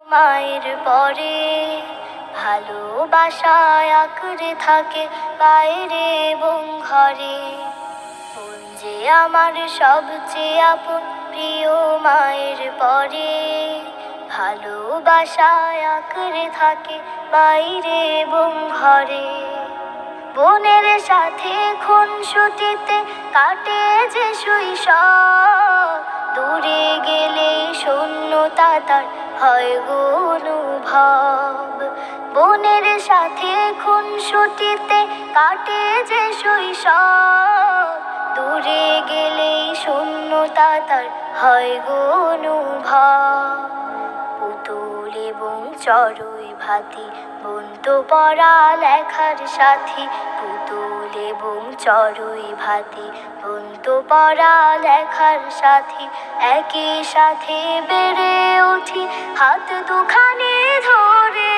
মায়ের পরে ভালোবাসায় আঁকড়ে থাকে বাইরে এবং ঘরে। বোন যে আমার সবচেয়ে আপন, প্রিয় মায়ের পরে ভালোবাসায় আঁকড়ে থাকে বাইরে এবং ঘরে। বোনের সাথে খুনসুটিতে কাটে যে শৈশব, দূরে গেলে শূন্যতা তার হয় গো অনুভব। বোনের সাথে খুনসুটিতে কাটে যে শৈশব, দূরে গেলে শূন্যতা তার হয় গো অনুভব। পুতুল এবং চড়ুই ভাতি বোন তো পড়া লেখার সাথী। পুতুল এবং চড়ুই ভাতি বোন তো পড়া লেখার সাথী। একই সাথে বেড়ে উঠি হাত দুখানি ধরে।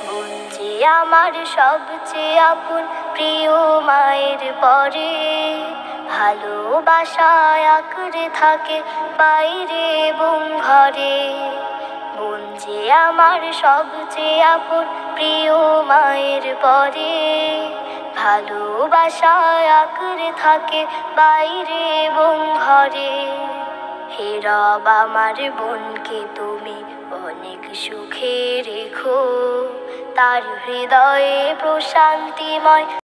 বোন যে আমার সবচেয়ে আপন, প্রিয় মায়ের পরে ভালোবাসায় আঁকড়ে থাকে বাইরে এবং ঘরে। বোন যে আমার সবচেয়ে আপন, প্রিয় মায়ের পরে ভালোবাসায় আঁকড়ে থাকে বাইরে এবং ঘরে। হে রব, আমার বোনকে তুমি অনেক সুখে রেখো, তার হৃদয়ে প্রশান্তিময়